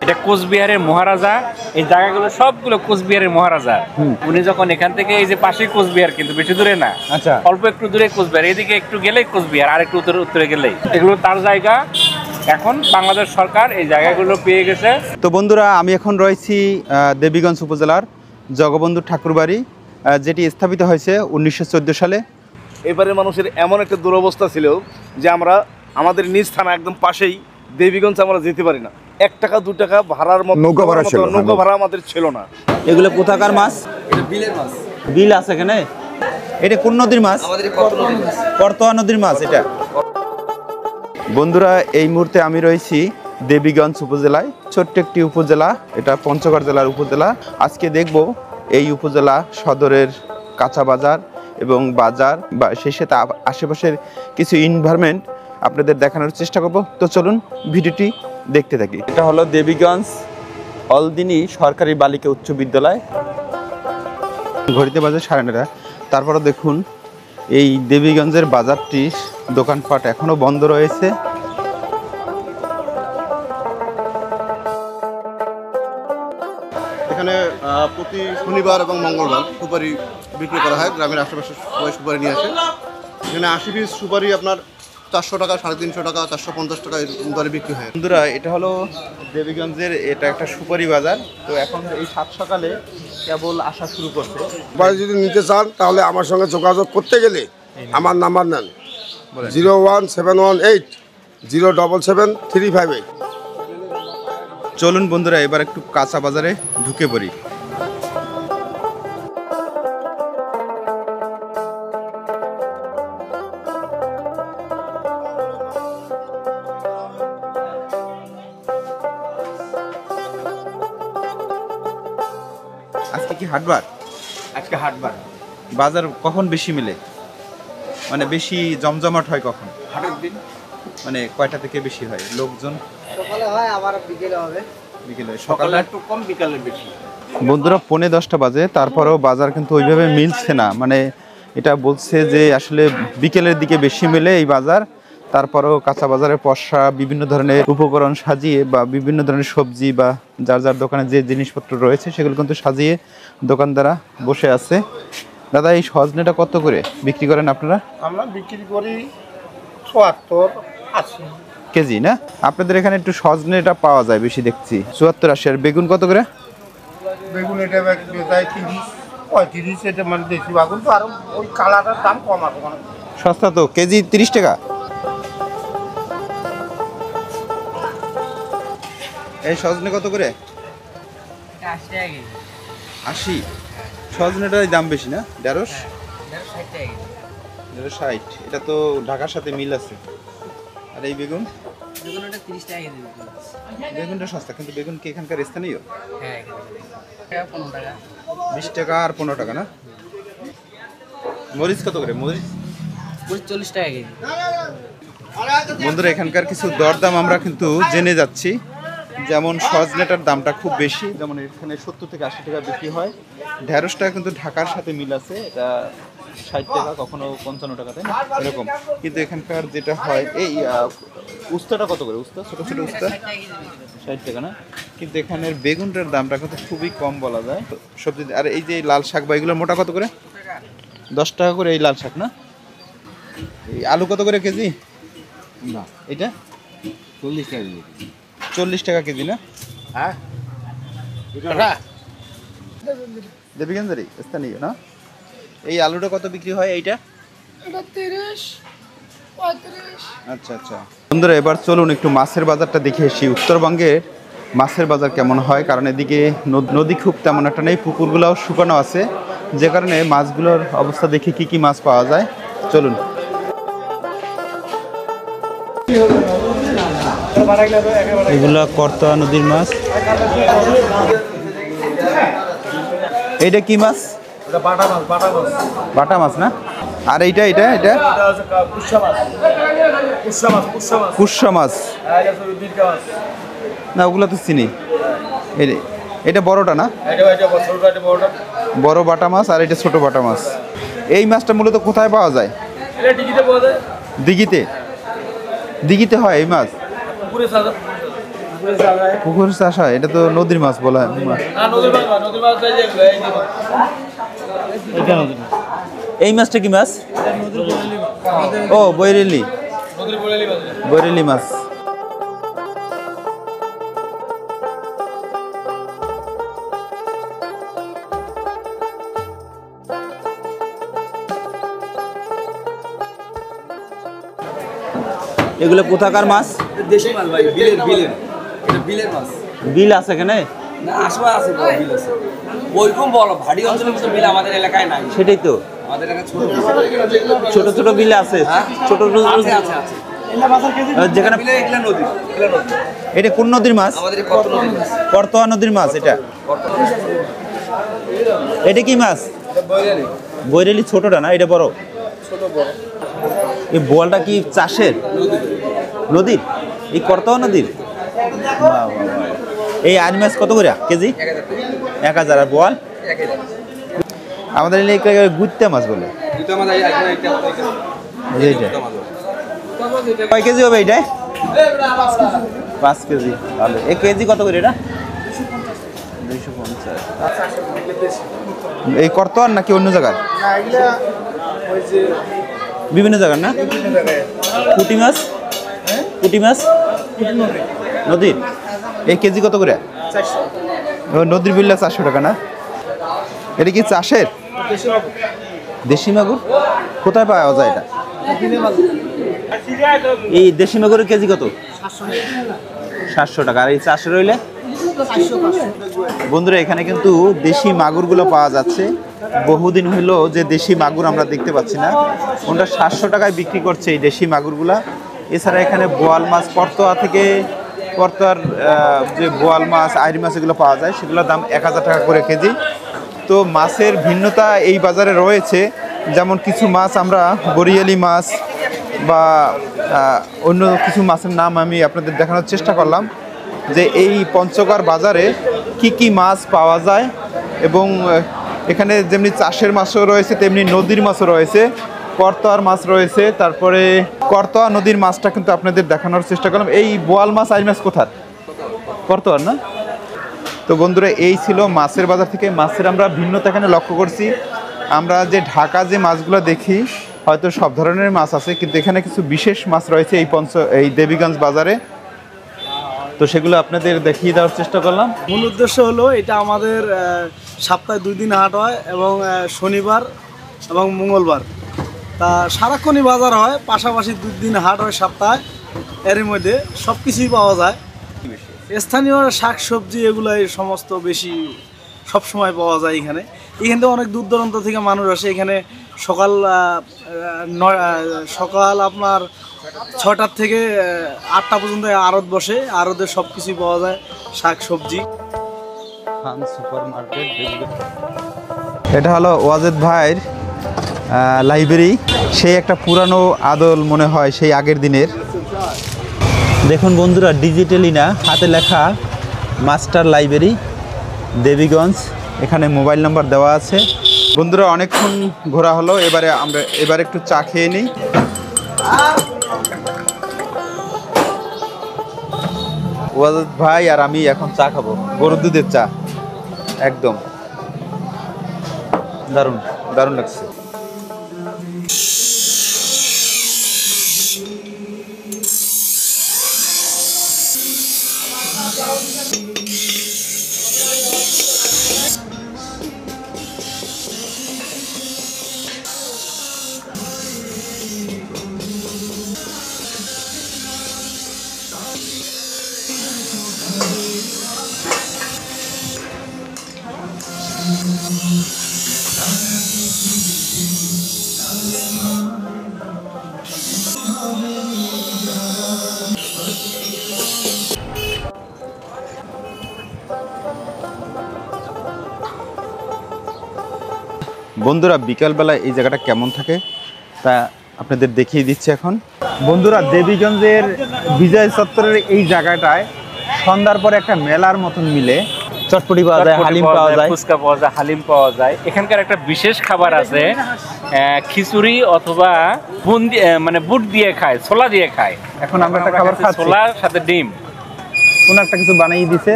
এটা কোচবিহারের মহারাজা, এই জায়গাগুলো সবগুলো কোচবিহারের মহারাজা। উনি যখন এখান থেকে, এই যে পাশে কোচবিহার, কিন্তু বেশি দূরে না, আচ্ছা, অল্প একটু দূরে কোচবিহার, এদিকে একটু গেলেই কোচবিহার, আর একটু উত্তরে গেলেই এগুলো তার জায়গা। এখন বাংলাদেশ সরকার এই জায়গাগুলো পেয়ে গেছে। তো বন্ধুরা, আমি এখন রয়েছি দেবীগঞ্জ উপজেলার জগবন্ধু ঠাকুরবাড়ি, যেটি স্থাপিত হয়েছে 1914 সালে। এবারে মানুষের এমন একটা দুরবস্থা ছিল যে আমরা আমাদের নিজ থানা একদম পাশেই দেবীগঞ্জ আমরা যেতে পারি না। 1 টাকা 2 টাকা ভাড়ার মতো নৌকা ভাড়া আমাদের ছিল না। এগুলো কোথাকার মাছ? এটা বিলের মাছ। বিল আছে এখানে? এটা কোন নদীর মাছ? আমাদের করতোয়া নদীর মাছ। করতোয়া নদীর মাছ এটা। বন্ধুরা, এই মুহূর্তে আমি রয়েছি দেবীগঞ্জ উপজেলায়, ছোট্ট একটি উপজেলা, এটা পঞ্চগড় জেলার উপজেলা। আজকে দেখব এই উপজেলা সদরের কাঁচা বাজার এবং বাজার বা সেই সাথে আশেপাশের কিছু এনভায়রনমেন্ট আপনাদের দেখানোর চেষ্টা করব। তো চলুন ভিডিওটি দেখতে থাকি। এটা হলো দেবীগঞ্জ অলদিনী সরকারি বালিকা উচ্চ বিদ্যালয়। ঘড়িতে বাজে 9:30। তারপরে দেখুন এই দেবীগঞ্জের বাজারটি, দোকানপাট এখনো বন্ধ রয়েছে। এখানে প্রতি শনিবার এবং মঙ্গলবার সুপারি বিক্রি করা হয়। গ্রামের আশেপাশে সবাই সুপারি নিয়ে আসে। এখানে 80 পিস সুপারি আপনার 400 টাকা, 350 টাকা, 450 টাকা এরকম দরে বিক্রি হয়। বন্ধুরা, এটা হলো দেবীগঞ্জের, এটা একটা সুপারি বাজার। তো এখন এই 7 সকালে কেবল আসা শুরু করছে। সুপারি যদি নিতে চান তাহলে আমার সঙ্গে যোগাযোগ করতে গেলে আমার নাম্বার নেন 01718 077 358। চলুন বন্ধুরা, এবার একটু কাঁচা বাজারে ঢুকে পড়ি। আজকে কি হাটবার? আজকে হাটবার। বাজার কখন বেশি মিলে, মানে বেশি জমজমাট হয় কখন? হাটের দিন। মানে কয়টা থেকে বেশি হয় লোকজন? সকালে হয়, আবার বিকেলে হবে। বিকেলে, সকালে একটু কম, বিকালে বেশি। বন্ধুরা 9:45 বাজে, তারপরেও বাজার কিন্তু ওইভাবে মিলছে না। মানে এটা বলছে যে আসলে বিকেলের দিকে বেশি মেলে এই বাজার। তারপরেও কাঁচা বাজারে পশা বিভিন্ন ধরনের উপকরণ সাজিয়ে বা বিভিন্ন ধরনের সবজি বা যার যার দোকানে যে জিনিসপত্র রয়েছে সেগুলো কিন্তু সাজিয়ে দোকানদাররা বসে আছে। দাদা, এই সজনেটা কত করে বিক্রি করেন আপনারা? আমরা বিক্রি করি 74 80 কেজি না? আপনাদের এখানে একটু সজনেটা পাওয়া যায় বেশি দেখছি, 74 80। আর বেগুন কত করে? বেগুন এটা বেচায় 30 35। এটা মানে দেশি বেগুন তো, আর ওই কালারটার দাম কম আছে। সস্তা তো, কেজি 30 টাকা। এই সজনে কত করে? 80 টাকা কেজি। 80? সজনেটার দাম বেশি না? 150? 60 টাকা কেজি। 160। এটা তো ঢাকার সাথে মিল আছে। আর এই বেগুন? বেগুন ওটা 30 টাকা কেজি। বেগুনটা সস্তা, কিন্তু বেগুন কি এখানকার স্থানীয়? হ্যাঁ, 15 টাকা। 20 টাকা আর 15 টাকা না? মরিচ কত করে? মরিচ 40 টাকা কেজি। বন্ধুরা, এখানকার কিছু দরদাম আমরা কিন্তু জেনে যাচ্ছি। যেমন সজনেটার দামটা খুব বেশি, যেমন এখানে 70 থেকে 80 টাকা বিক্রি হয়। ঢেঁড়সটা কিন্তু ঢাকার সাথে মিল আছে, এটা 60 টাকা, কখনো 55 টাকা, তাই না? এরকম। কিন্তু এখানকার যেটা হয়, এই উস্তাটা কত করে? উস্তা, ছোটো ছোটো উস্তা 60 টাকা না? কিন্তু এখানের বেগুনটার দামটা কিন্তু খুবই কম বলা যায় সবজি। আর এই যে লাল শাক বা এগুলোর মোটা কত করে? 10 টাকা করে এই লাল শাক না? এই আলু কত করে কেজি? না, এটা 40 টাকা কেজি। 40 টাকা কেজি না? হ্যাঁ, দেবীগঞ্জেরই স্থানীয় না? এই আলুটা কত বিক্রি হয় এইটা? 30 35। আচ্ছা আচ্ছা। বন্ধুরা, এবার চলুন একটু মাছের বাজারটা দেখে এসি। উত্তরবঙ্গের মাছের বাজার কেমন হয়, কারণ এদিকে নদী খুব তেমন একটা নেই, পুকুরগুলোও শুকানো আছে, যে কারণে মাছগুলোর অবস্থা দেখে কি কি মাছ পাওয়া যায়। চলুন। এগুলা করতোয়া নদীর মাছ। এইটা কি মাছ? বাটা মাছ না? আর এইটা এটা এটা কুশা মাছ না? ওগুলো তো চিনি। এটা বড়টা না? বড় বাটা মাছ, আর এটা ছোট বাটা মাছ। এই মাছটা মূলত কোথায় পাওয়া যায়? দিঘিতে? দিঘিতে হয় এই মাছ? পুকুর চাষ হয়, এটা তো নদীর মাছ বলা হয়। এই মাছটা কি মাছ? ও বৈরেলি, বৈরেলি মাছ। এগুলো কোথাকার মাছ? দেশি মাছ ভাই, বিলের বিলের এটা বিলের মাছ। বিল আছে এখানে? না আসলে আছে বড় বিল আছে, ওইরকম বড় ভারী অঞ্চলের মতো বিল আমাদের এলাকায় নাই। সেটাই তো, আমাদের এলাকায় ছোট ছোট ছোট বিল আছে, ছোট আছে আছে আছে। যেখানে বিলে এগুলা নদী, এগুলা নদী। এটা কোন নদীর মাছ? আমাদের এই কত নদী মাছ, করতোয়া নদীর মাছ। এটা এটা কি মাছ? বৈরালি। বৈরেলি ছোটটা না, এটা বড়? ছোট বড়। এই বোয়ালটা কি চাষের? নদীর? এই করতোয়া নদীর? বাহ, বাহ, বাহ। এই আড়ি মাছ কত করে কেজি? 1000। আর বোয়াল? 1000। আমাদের এলাকায় গুত্তা মাছ বলে। দুটো মাছ এইটা কয় কেজি হবে এটা? 5 কেজি। ভালো। এই কেজি কত করে এটা? 250। এই করতোয়ার নাকি অন্য জায়গার? বিভিন্ন জায়গার না? পুঁটি মাছ? পুঁটি মাছ নদীর? এই কেজি কত করে? 400। নদীর বিল্লা 400 টাকা না? এটা কি চাষের দেশি মাগুর? কোথায় পাওয়া যায় এটা? এই দেশি মাগুরের কেজি কত? 700 টাকা। আর এই চাষের রইলে? বন্ধুরা এখানে কিন্তু দেশি মাগুরগুলো পাওয়া যাচ্ছে। বহুদিন হলো যে দেশি মাগুর আমরা দেখতে পাচ্ছি না। ওটা 700 টাকায় বিক্রি করছে এই দেশি মাগুরগুলা। এছাড়া এখানে বোয়াল মাছ, করতোয়া থেকে, করতোয়ার যে বোয়াল মাছ, আইরি মাছ এগুলো পাওয়া যায়, সেগুলোর দাম 1000 টাকা করে কেজি। তো মাছের ভিন্নতা এই বাজারে রয়েছে। যেমন কিছু মাছ আমরা বরিয়ালি মাছ বা অন্য কিছু মাছের নাম আমি আপনাদের দেখানোর চেষ্টা করলাম, যে এই পঞ্চগড় বাজারে কি কি মাছ পাওয়া যায়। এবং এখানে যেমনি চাষের মাছও রয়েছে, তেমনি নদীর মাছও রয়েছে, করতোয়ার মাছ রয়েছে। তারপরে করতোয়া নদীর মাছটা কিন্তু আপনাদের দেখানোর চেষ্টা করলাম। এই বোয়াল মাছ, আইর মাছ কোথার? করতোয়ার না? তো বন্ধুরা এই ছিল মাছের বাজার থেকে মাছের আমরা ভিন্নতা এখানে লক্ষ্য করছি। আমরা যে ঢাকা যে মাছগুলো দেখি হয়তো সব ধরনের মাছ আছে, কিন্তু এখানে কিছু বিশেষ মাছ রয়েছে এই দেবীগঞ্জ বাজারে। তো সেগুলো আপনাদের দেখিয়ে দেওয়ার চেষ্টা করলাম। মূল উদ্দেশ্য হলো এটা আমাদের সপ্তাহে 2 দিন হাট হয়, এবং শনিবার এবং মঙ্গলবার। তা সারাক্ষণই বাজার হয়, পাশাপাশি 2 দিন হাট হয় সপ্তাহে। এর মধ্যে সব কিছুই পাওয়া যায়। স্থানীয় শাক সবজি এগুলাই সমস্ত বেশি সবসময় পাওয়া যায় এখানে। এখান থেকে অনেক দূর দূরান্ত থেকে মানুষ আসে এখানে। সকাল আপনার 6টার থেকে 8টা পর্যন্ত আড়ত বসে। আড়তে সব কিছুই পাওয়া যায়, শাক সবজি। এটা হলো ওয়াজেদ ভাইয়ের লাইব্রেরি। সেই একটা পুরানো আদল মনে হয় সেই আগের দিনের। দেখুন বন্ধুরা, ডিজিটালি না, হাতে লেখা মাস্টার লাইব্রেরি দেবীগঞ্জ। এখানে মোবাইল নাম্বার দেওয়া আছে। বন্ধুরা অনেকক্ষণ ঘোরা হলো, এবারে একটু চা খেয়ে নিই। ওয়াজেদ ভাই আর আমি এখন চা খাবো, গরুর দুধের চা। একদম দারুণ দারুণ লাগছে। বন্ধুরা বিকালবেলা এই জায়গাটা কেমন থাকে তা আপনাদের দেখিয়ে দিচ্ছি এখন। বন্ধুরা দেবীগঞ্জের বিজয় চত্বরের এই জায়গাটায় সন্ধ্যার পরে একটা মেলার মতন মিলে চটপটি পাওয়া যায়, হালিম পাওয়া যায়, ফুচকা পাওয়া যায়, হালিম পাওয়া যায়। এখানকার একটা বিশেষ খাবার আছে, খিচুড়ি অথবা বুট দিয়ে খায়, ছোলা দিয়ে খায়। এখন আমরা একটা খাবার খাচ্ছি, ছোলার সাথে ডিম। কোনো একটা কিছু বানিয়ে দিছে।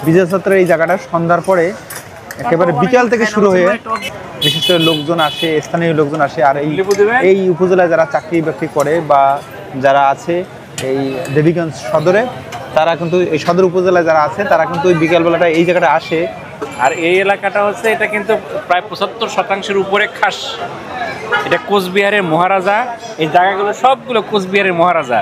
বিজয় চত্বরের এই জায়গাটা সন্ধ্যার পরে একেবারে বিকাল থেকে শুরু হয়ে বিশেষ করে লোকজন আসে, স্থানীয় লোকজন আসে। আর এই উপজেলায় যারা চাকরি বাকরি করে বা যারা আছে এই দেবীগঞ্জ সদরে, তারা কিন্তু এই সদর উপজেলায় যারা আছে তারা কিন্তু ওই বিকালবেলাটা এই জায়গাটা আসে। আর এই এলাকাটা হচ্ছে এটা কিন্তু প্রায় 75% উপরে খাস। এটা কোচবিহারের মহারাজা, এই জায়গাগুলো সবগুলো কোচবিহারের মহারাজা।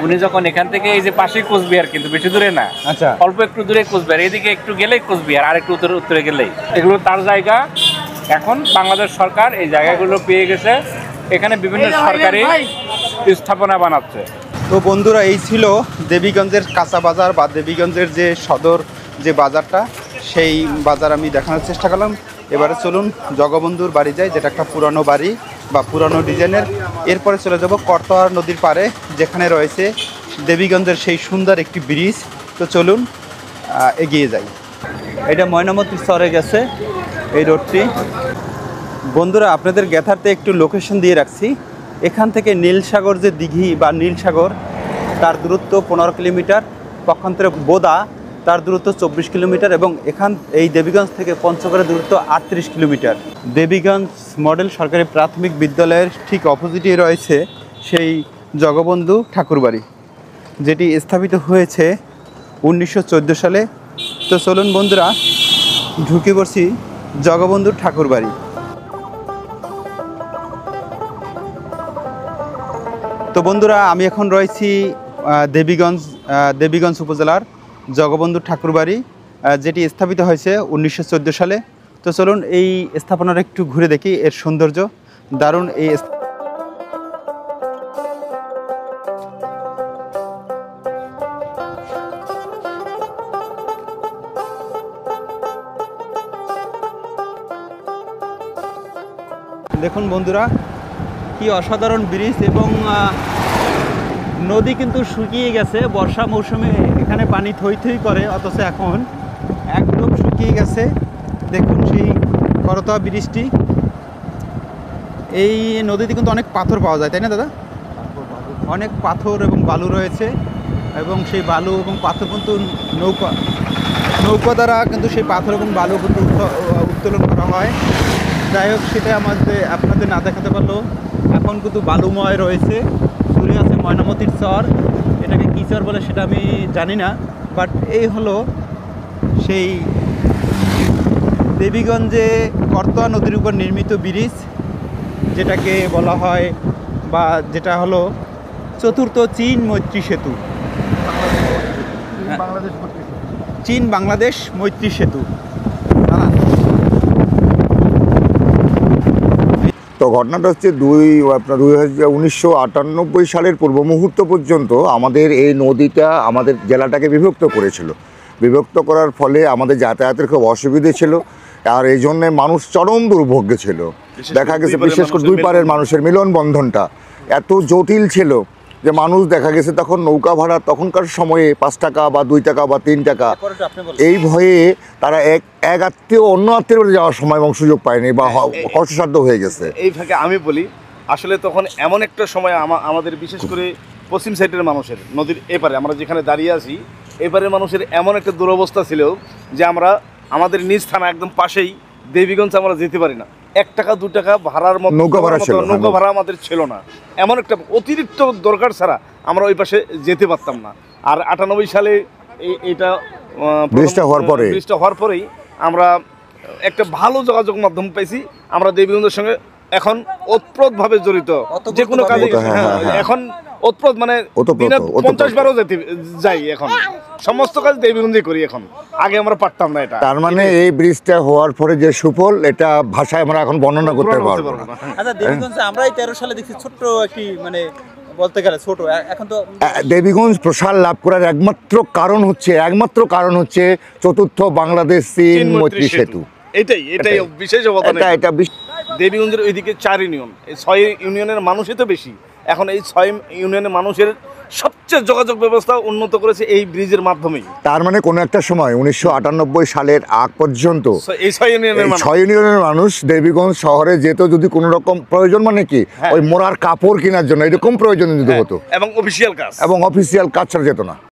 উনি যখন এখান থেকে, এই যে পাশে কোচবিহার, কিন্তু বেশি দূরে না, আচ্ছা, অল্প একটু দূরে কোচবিহার, এদিকে একটু গেলেই কোচবিহার, আর একটু উত্তরে গেলেই এগুলো তার জায়গা। এখন বাংলাদেশ সরকার এই জায়গাগুলো পেয়ে গেছে, এখানে বিভিন্ন সরকারি স্থাপনা বানাচ্ছে। তো বন্ধুরা, এই ছিল দেবীগঞ্জের কাঁচা বাজার বা দেবীগঞ্জের যে সদর যে বাজারটা, সেই বাজার আমি দেখানোর চেষ্টা করলাম। এবারে চলুন জগবন্ধুর বাড়ি যাই, যেটা একটা পুরানো বাড়ি বা পুরানো ডিজাইনের। এরপরে চলে যাব করতোয়া নদীর পাড়ে, যেখানে রয়েছে দেবীগঞ্জের সেই সুন্দর একটি ব্রিজ। তো চলুন এগিয়ে যাই। এটা ময়নামতির চরে গেছে এই রোডটি। বন্ধুরা, আপনাদের জ্ঞাতার্থে একটু লোকেশন দিয়ে রাখছি। এখান থেকে নীলসাগর যে দিঘি বা নীলসাগর, তার দূরত্ব 15 কিলোমিটার, পক্ষান্তরে বোদা তার দূরত্ব 24 কিলোমিটার, এবং এই দেবীগঞ্জ থেকে পঞ্চগড়ের দূরত্ব 38 কিলোমিটার। দেবীগঞ্জ মডেল সরকারি প্রাথমিক বিদ্যালয়ের ঠিক অপোজিটে রয়েছে সেই জগবন্ধু ঠাকুরবাড়ি, যেটি স্থাপিত হয়েছে 1914 সালে। তো চলুন বন্ধুরা, ঢুকে পড়ছি জগবন্ধু ঠাকুরবাড়ি। তো বন্ধুরা, আমি এখন রয়েছি দেবীগঞ্জ উপজেলার জগবন্ধু ঠাকুরবাড়ি, যেটি স্থাপিত হয়েছে 1914 সালে। তো চলুন এই স্থাপনাটা একটু ঘুরে দেখি, এর সৌন্দর্য দারুণ। দেখুন বন্ধুরা, কি অসাধারণ ব্রিজ, এবং নদী কিন্তু শুকিয়ে গেছে বর্ষা মৌসুমে, এখানে পানি থই থই করে, অথচ এখন একদম শুকিয়ে গেছে। দেখুন সেই করতোয়া ব্রিজটি। এই নদীতে কিন্তু অনেক পাথর পাওয়া যায়, তাই না দাদা? অনেক পাথর এবং বালু রয়েছে, এবং সেই বালু এবং পাথর কিন্তু নৌকা দ্বারা কিন্তু সেই পাথর এবং বালু কিন্তু উত্তোলন করা হয়। যাই হোক, সেটা আপনাদের না দেখাতে পারলেও এখন কিন্তু বালুময় রয়েছে। দূরে আছে ময়নামতির চর, এটাকে কী চর বলে সেটা আমি জানি না, বাট এই হলো সেই দেবীগঞ্জে করতোয়া নদীর উপর নির্মিত ব্রিজ, যেটাকে বলা হয় বা যেটা হলো চতুর্থ চীন মৈত্রী সেতু, চীন বাংলাদেশ মৈত্রী সেতু। তো ঘটনাটা হচ্ছে 1998 সালের পূর্ব মুহূর্ত পর্যন্ত আমাদের এই নদীটা আমাদের জেলাটাকে বিভক্ত করেছিল। বিভক্ত করার ফলে আমাদের যাতায়াতের খুব অসুবিধে ছিল, আর এই জন্যে মানুষ চরম দুর্ভোগ্যে ছিল। দেখা গেছে বিশেষ করে দুই পারের মানুষের মিলনবন্ধনটা এত জটিল ছিল যে মানুষ দেখা গেছে তখন নৌকা ভাড়া তখনকার সময়ে 5 টাকা বা 2 টাকা বা 3 টাকা, এই ভয়ে তারা এক আত্মীয় অন্য আত্মীয় বাড়ি যাওয়ার সময় এবং সুযোগ পায়নি বা কষ্টসাধ্য হয়ে গেছে। এই ফাঁকে আমি বলি, আসলে তখন এমন একটা সময় আমাদের বিশেষ করে পশ্চিম সাইডের মানুষের, নদীর এপারে আমরা যেখানে দাঁড়িয়ে আছি, এপারের মানুষের এমন একটা দুরবস্থা ছিল যে আমরা আমাদের নিজ থানা একদম পাশেই দেবীগঞ্জ আমরা যেতে পারি না। 1 টাকা 2 টাকা ভাড়ার মতো নৌকা ভাড়া আমাদের ছিল না। এমন একটা অতিরিক্ত দরকার ছাড়া আমরা ওই পাশে যেতে পারতাম না। আর 98 সালে এটা ব্রিজটা হওয়ার পরেই আমরা একটা ভালো যোগাযোগ মাধ্যম পাইছি। আমরা দেবীগঞ্জের সঙ্গে এখন ওতপ্রোতভাবে জড়িত, যে কোনো কাজে এখন ওতপ্রোত, মানে 50 বারও যাই, এখন সমস্ত কাজ দেবীগঞ্জে করি এখন। আগে আমরা পারতাম না এটা। তার মানে এই ব্রিজটা হওয়ার পরে যে সুফল, এটা ভাষায় আমরা এখন বর্ণনা করতে পারবো না। আচ্ছা, দেবীগঞ্জে আমরা এই 13 সালে দেখছি ছোট্ট একটি, মানে বলতে গেলে ছোট, এখন তো দেবীগঞ্জ প্রসার লাভ করার একমাত্র কারণ হচ্ছে চতুর্থ বাংলাদেশ চীন মৈত্রী সেতু। এটাই বিশেষ অবদান। দেবীগঞ্জের ওইদিকে 4 ইউনিয়ন, এই 6 ইউনিয়নের মানুষই তো বেশি। এখন এই 6 ইউনিয়নের মানুষের সবচেয়ে যোগাযোগ ব্যবস্থা উন্নত করেছে এই ব্রিজের মাধ্যমেই। তার মানে কোনো একটা সময় 1998 সালের আগ পর্যন্ত এই 6 ইউনিয়নের মানুষ দেবীগঞ্জ শহরে যেত যদি কোনো রকম প্রয়োজন, মানে কি ওই মোড়ার কাপড় কেনার জন্য, এরকম প্রয়োজন যদি হতো, এবং অফিসিয়াল কাজ ছাড়া যেত না।